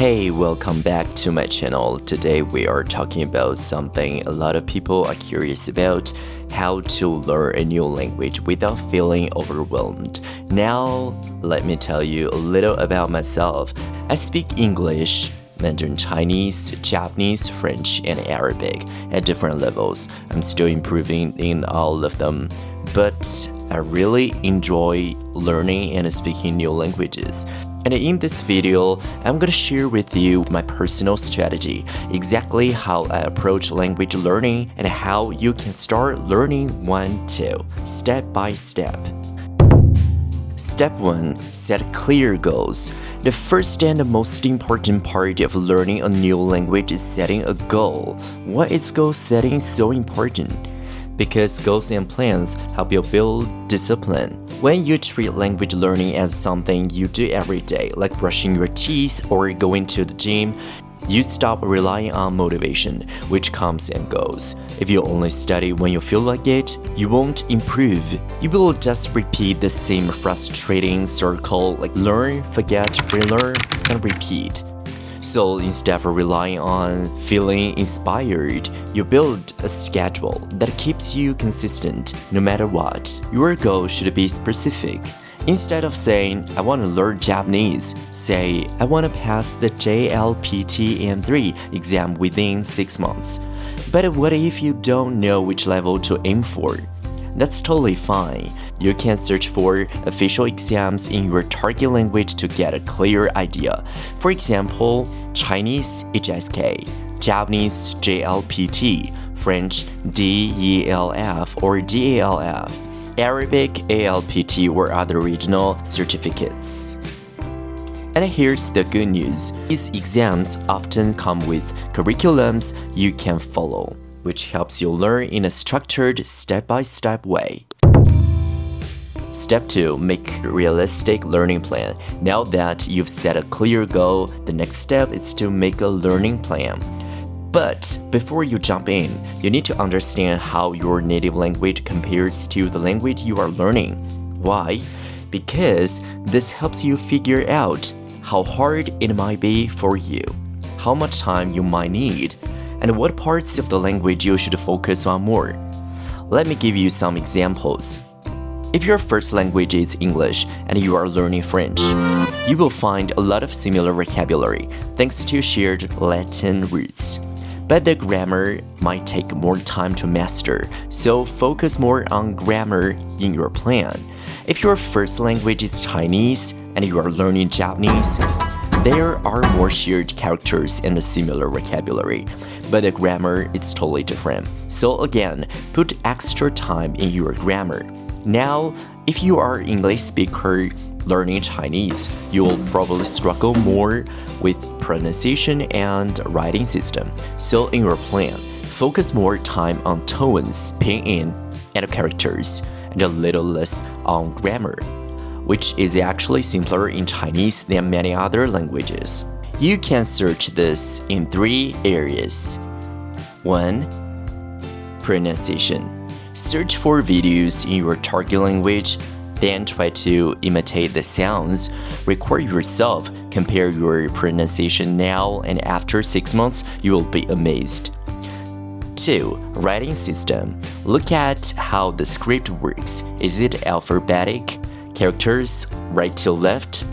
Hey, welcome back to my channel. Today we are talking about something a lot of people are curious about, how to learn a new language without feeling overwhelmed. Now, let me tell you a little about myself. I speak English, Mandarin Chinese, Japanese, French, and Arabic at different levels. I'm still improving in all of them, but I really enjoy learning and speaking new languages. And in this video, I'm gonna share with you my personal strategy, exactly how I approach language learning and how you can start learning one too, step by step. Step 1. Set clear goals. The first and the most important part of learning a new language is setting a goal. Why is goal setting so important? Because goals and plans help you build discipline. When you treat language learning as something you do every day, like brushing your teeth or going to the gym, you stop relying on motivation, which comes and goes. If you only study when you feel like it, you won't improve. You will just repeat the same frustrating circle, like learn, forget, relearn, and repeat. So instead of relying on feeling inspired, you build a schedule that keeps you consistent no matter what. Your goal should be specific. Instead of saying, I want to learn Japanese, say, I want to pass the JLPT-N3 exam within 6 months. But what if you don't know which level to aim for? That's totally fine. You can search for official exams in your target language to get a clear idea. For example, Chinese HSK, Japanese JLPT, French DELF or DALF, Arabic ALPT or other regional certificates. And here's the good news. These exams often come with curriculums you can follow, which helps you learn in a structured, step-by-step way. Step 2. Make a realistic learning plan. Now that you've set a clear goal, the next step is to make a learning plan. But before you jump in, you need to understand how your native language compares to the language you are learning. Why? Because this helps you figure out how hard it might be for you, how much time you might need, and what parts of the language you should focus on more. Let me give you some examples. If your first language is English and you are learning French, you will find a lot of similar vocabulary thanks to shared Latin roots. But the grammar might take more time to master, so focus more on grammar in your plan. If your first language is Chinese and you are learning Japanese, there are more shared characters and a similar vocabulary, but the grammar is totally different. So again, put extra time in your grammar. Now, if you are an English speaker learning Chinese, you will probably struggle more with pronunciation and writing system. So in your plan, focus more time on tones, pinyin, and characters, and a little less on grammar, which is actually simpler in Chinese than many other languages. You can search this in 3 areas. 1. Pronunciation. Search for videos in your target language, then try to imitate the sounds. Record yourself, compare your pronunciation now and after 6 months, you will be amazed. 2. Writing system. Look at how the script works. Is it alphabetic? Characters right to left?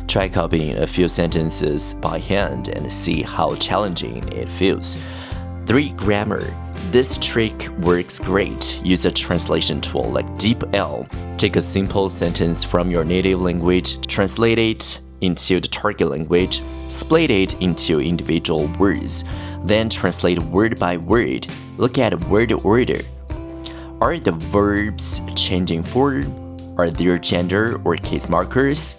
Try copying a few sentences by hand and see how challenging it feels. 3. Grammar. This trick works great. Use a translation tool like DeepL. Take a simple sentence from your native language, translate it into the target language, split it into individual words, then translate word by word. Look at word order. Are the verbs changing form? Are there gender or case markers?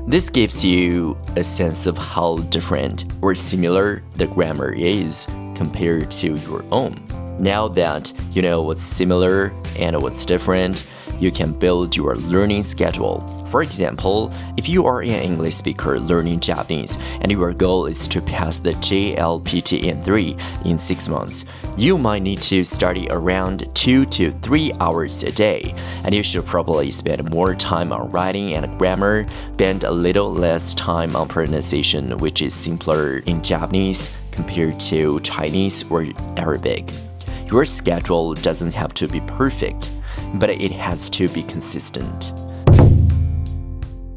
This gives you a sense of how different or similar the grammar is compared to your own. Now that you know what's similar and what's different, you can build your learning schedule. For example, if you are an English speaker learning Japanese and your goal is to pass the JLPTN3 in 6 months, you might need to study around 2 to 3 hours a day, and you should probably spend more time on writing and grammar, spend a little less time on pronunciation, which is simpler in Japanese compared to Chinese or Arabic. Your schedule doesn't have to be perfect, but it has to be consistent.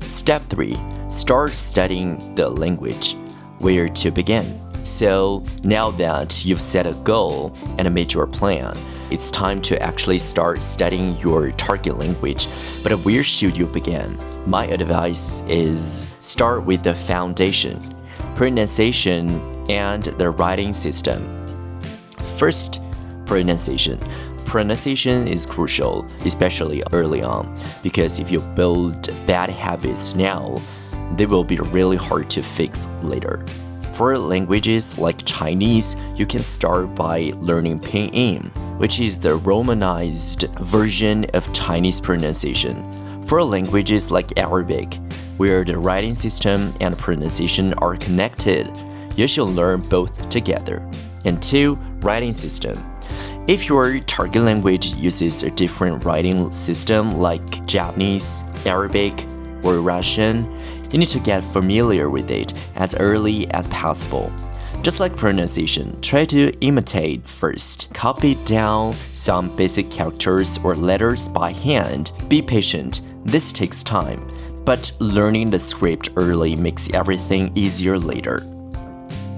Step 3. Start studying the language. Where to begin? So, now that you've set a goal and made your plan, it's time to actually start studying your target language. But where should you begin? My advice is start with the foundation, pronunciation, and the writing system. First, pronunciation. Pronunciation is crucial, especially early on, because if you build bad habits now, they will be really hard to fix later. For languages like Chinese, you can start by learning Pinyin, which is the romanized version of Chinese pronunciation. For languages like Arabic, where the writing system and pronunciation are connected, you should learn both together. And 2, writing system. If your target language uses a different writing system like Japanese, Arabic, or Russian, you need to get familiar with it as early as possible. Just like pronunciation, try to imitate first. Copy down some basic characters or letters by hand. Be patient, this takes time, but learning the script early makes everything easier later.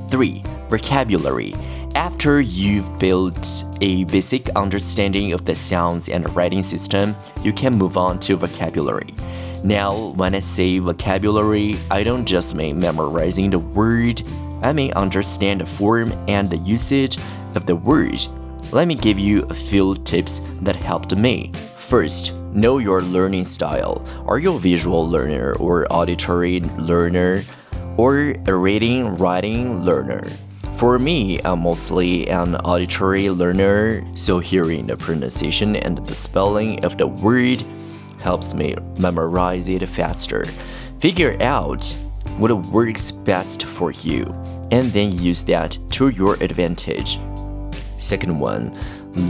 3. Vocabulary. After you've built a basic understanding of the sounds and writing system, you can move on to vocabulary. Now, when I say vocabulary, I don't just mean memorizing the word, I mean understand the form and the usage of the word. Let me give you a few tips that helped me. First, know your learning style. Are you a visual learner or auditory learner or a reading, writing learner? For me, I'm mostly an auditory learner, so hearing the pronunciation and the spelling of the word helps me memorize it faster. Figure out what works best for you, and then use that to your advantage. Second one,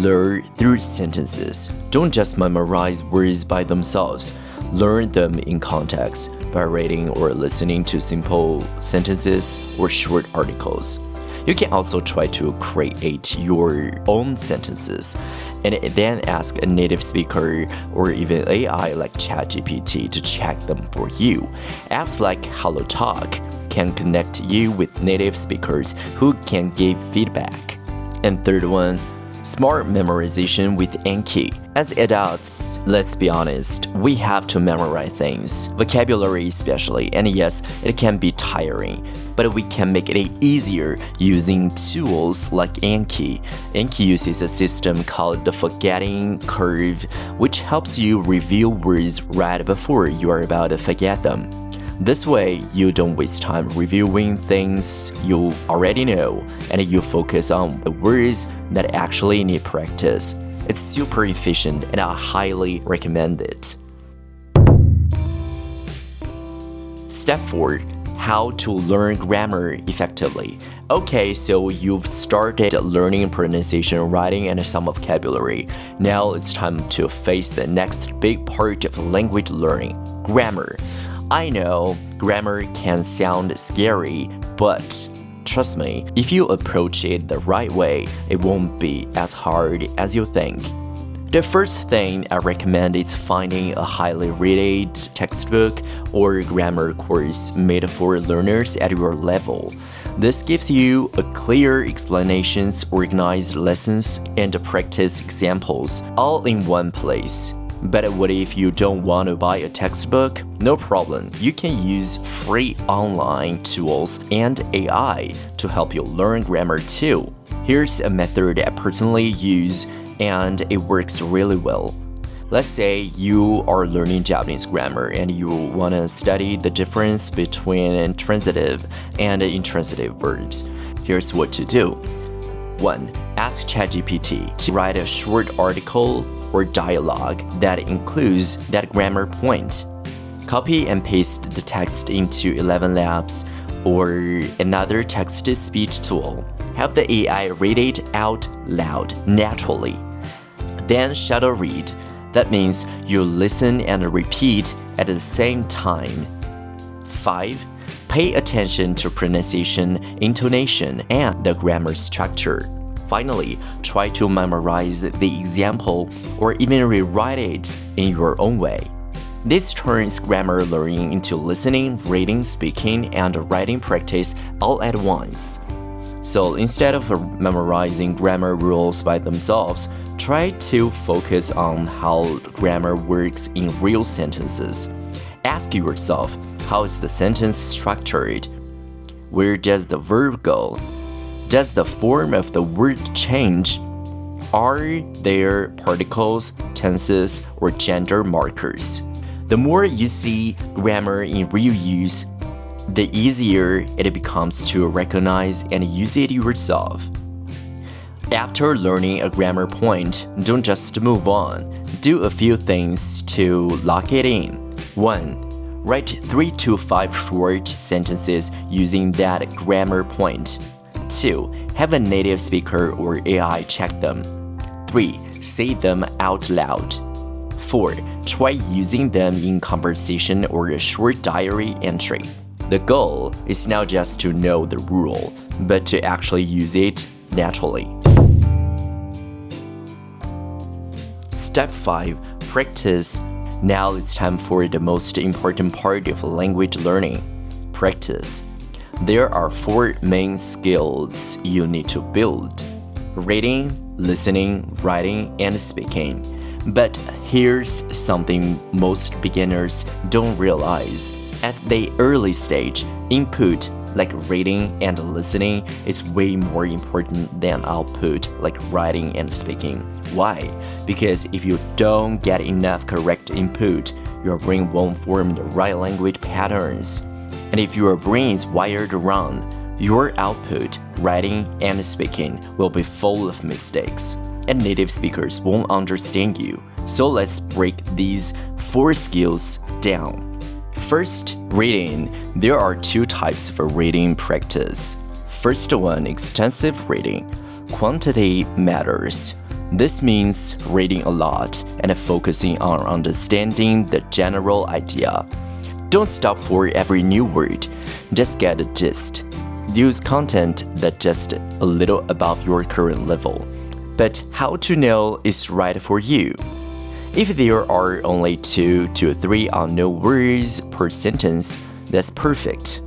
learn through sentences. Don't just memorize words by themselves. Learn them in context by reading or listening to simple sentences or short articles. You can also try to create your own sentences and then ask a native speaker or even AI like ChatGPT to check them for you. Apps like HelloTalk can connect you with native speakers who can give feedback. And third one, smart memorization with Anki. As adults, let's be honest, we have to memorize things, vocabulary especially, and yes, it can be tiring, but we can make it easier using tools like Anki. Anki uses a system called the forgetting curve, which helps you review words right before you are about to forget them. This way, you don't waste time reviewing things you already know, and you focus on the words that actually need practice. It's super efficient, and I highly recommend it. Step 4. How to learn grammar effectively. Okay, so you've started learning pronunciation, writing, and some vocabulary. Now it's time to face the next big part of language learning, grammar. I know grammar can sound scary, but trust me, if you approach it the right way, it won't be as hard as you think. The first thing I recommend is finding a highly rated textbook or grammar course made for learners at your level. This gives you a clear explanations, organized lessons, and practice examples all in one place. But what if you don't want to buy a textbook? No problem, you can use free online tools and AI to help you learn grammar too. Here's a method I personally use and it works really well. Let's say you are learning Japanese grammar and you want to study the difference between intransitive and intransitive verbs. Here's what to do. 1. Ask ChatGPT to write a short article or dialogue that includes that grammar point. Copy and paste the text into 11 Labs or another text-to-speech tool. Have the AI read it out loud naturally. Then shadow read. That means you listen and repeat at the same time. 5. Pay attention to pronunciation, intonation, and the grammar structure. Finally, try to memorize the example or even rewrite it in your own way. This turns grammar learning into listening, reading, speaking, and writing practice all at once. So instead of memorizing grammar rules by themselves, try to focus on how grammar works in real sentences. Ask yourself, how is the sentence structured? Where does the verb go? Does the form of the word change? Are there particles, tenses, or gender markers? The more you see grammar in real use, the easier it becomes to recognize and use it yourself. After learning a grammar point, don't just move on. Do a few things to lock it in. 1. Write 3 to 5 short sentences using that grammar point. 2. Have a native speaker or AI check them. 3. Say them out loud. 4. Try using them in conversation or a short diary entry. The goal is not just to know the rule, but to actually use it naturally. Step 5. Practice. Now it's time for the most important part of language learning. Practice. There are 4 main skills you need to build: reading, listening, writing, and speaking. But here's something most beginners don't realize. At the early stage, input like reading and listening is way more important than output like writing and speaking. Why? Because if you don't get enough correct input, your brain won't form the right language patterns. And if your brain is wired wrong, your output, writing and speaking, will be full of mistakes, and native speakers won't understand you. So let's break these 4 skills down. First, reading. There are 2 types of reading practice. First one, extensive reading. Quantity matters. This means reading a lot and focusing on understanding the general idea. Don't stop for every new word. Just get a gist. Use content that's just a little above your current level. But how to know is right for you? If there are only 2 to 3 unknown words per sentence, that's perfect.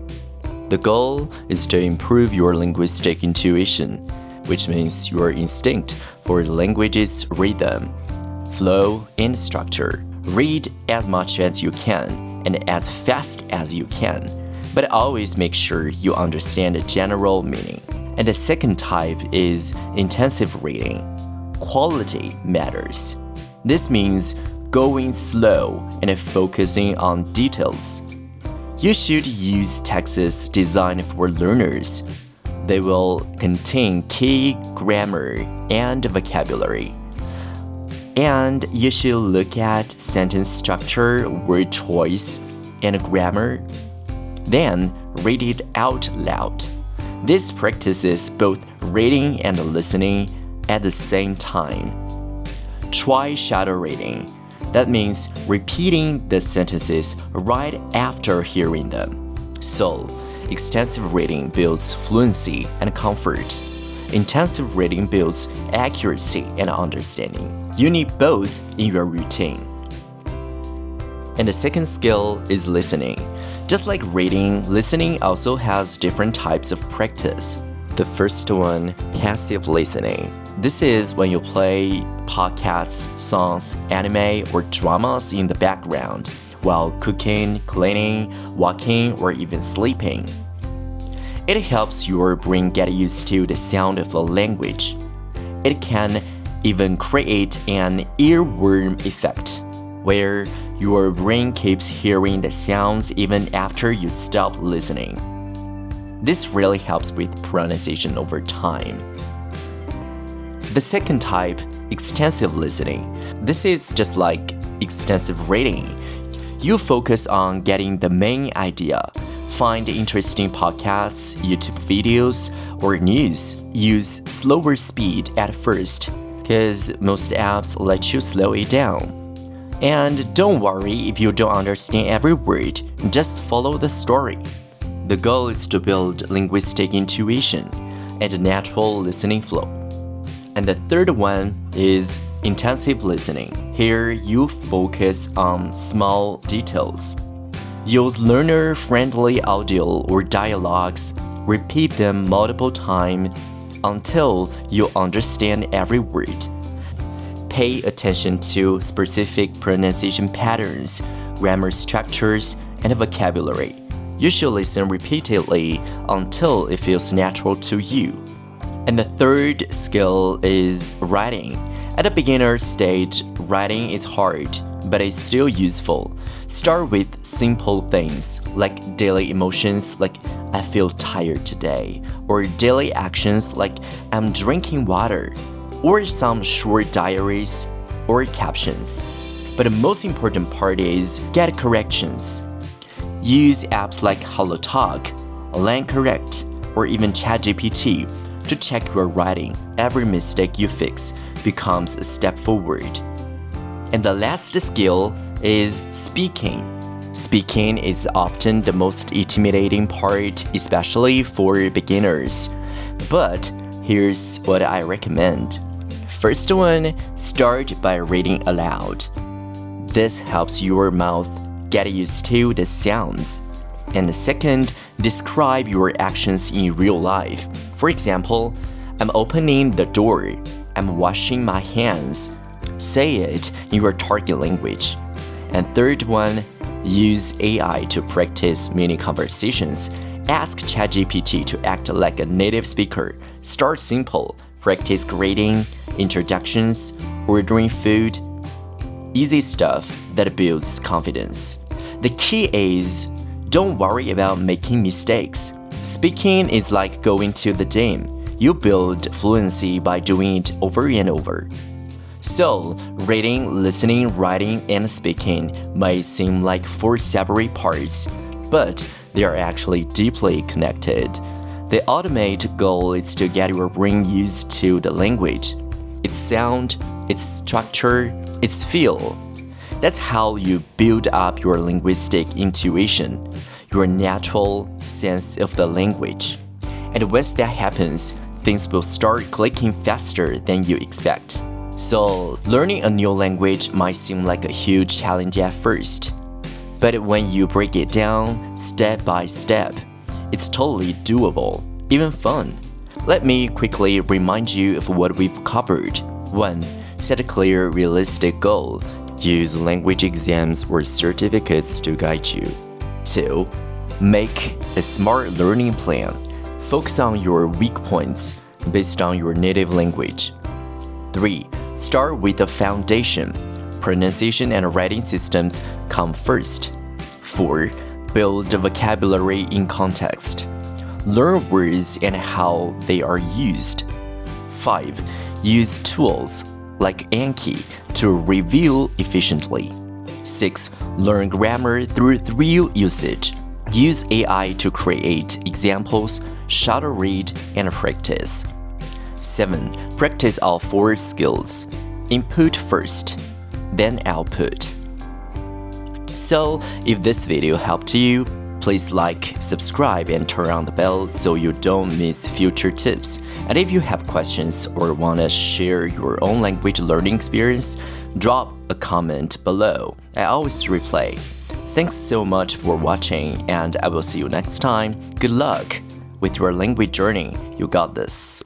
The goal is to improve your linguistic intuition, which means your instinct for the language's rhythm, flow, and structure. Read as much as you can and as fast as you can, but always make sure you understand the general meaning. And the second type is intensive reading. Quality matters. This means going slow and focusing on details. You should use texts designed for learners. They will contain key grammar and vocabulary. And you should look at sentence structure, word choice, and grammar. Then read it out loud. This practices both reading and listening at the same time. Try shadow reading. That means repeating the sentences right after hearing them. So, extensive reading builds fluency and comfort. Intensive reading builds accuracy and understanding. You need both in your routine. And the second skill is listening. Just like reading, listening also has different types of practice. The first one, passive listening. This is when you play podcasts, songs, anime, or dramas in the background while cooking, cleaning, walking, or even sleeping. It helps your brain get used to the sound of the language. It can even create an earworm effect, where your brain keeps hearing the sounds even after you stop listening. This really helps with pronunciation over time. The second type extensive listening. This is just like extensive reading. You focus on getting the main idea. Find interesting podcasts, YouTube videos, or news. Use slower speed at first, because most apps let you slow it down. And don't worry if you don't understand every word, just follow the story. The goal is to build linguistic intuition and a natural listening flow. And the third one is intensive listening. Here you focus on small details. Use learner-friendly audio or dialogues. Repeat them multiple times until you understand every word. Pay attention to specific pronunciation patterns, grammar structures, and vocabulary. You should listen repeatedly until it feels natural to you. And the third skill is writing. At the beginner stage, writing is hard, but it's still useful. Start with simple things like daily emotions like I feel tired today, or daily actions like I'm drinking water, or some short diaries or captions. But the most important part is get corrections. Use apps like HelloTalk, LangCorrect, or even ChatGPT to check your writing. Every mistake you fix becomes a step forward. And the last skill is speaking. Speaking is often the most intimidating part, especially for beginners. But here's what I recommend. First one, start by reading aloud. This helps your mouth get used to the sounds. And the second, describe your actions in real life. For example, I'm opening the door. I'm washing my hands. Say it in your target language. And third one, use AI to practice mini conversations. Ask ChatGPT to act like a native speaker. Start simple. Practice greeting, introductions, ordering food. Easy stuff that builds confidence. The key is, don't worry about making mistakes. Speaking is like going to the gym. You build fluency by doing it over and over. So, reading, listening, writing, and speaking may seem like four separate parts, but they are actually deeply connected. The ultimate goal is to get your brain used to the language, its sound, its structure, its feel. That's how you build up your linguistic intuition, your natural sense of the language. And once that happens, things will start clicking faster than you expect. So, learning a new language might seem like a huge challenge at first. But when you break it down step by step, it's totally doable, even fun. Let me quickly remind you of what we've covered. 1. Set a clear, realistic goal. Use language exams or certificates to guide you. 2. Make a smart learning plan. Focus on your weak points based on your native language. 3. Start with the foundation. Pronunciation and writing systems come first. 4. Build vocabulary in context. Learn words and how they are used. 5. Use tools like Anki to review efficiently. 6. Learn grammar through real usage. Use AI to create examples, shadow read, and practice. 7. Practice all 4 skills. Input first, then output. So, if this video helped you, please like, subscribe, and turn on the bell so you don't miss future tips. And if you have questions or want to share your own language learning experience, drop a comment below. I always reply. Thanks so much for watching, and I will see you next time. Good luck with your language journey. You got this.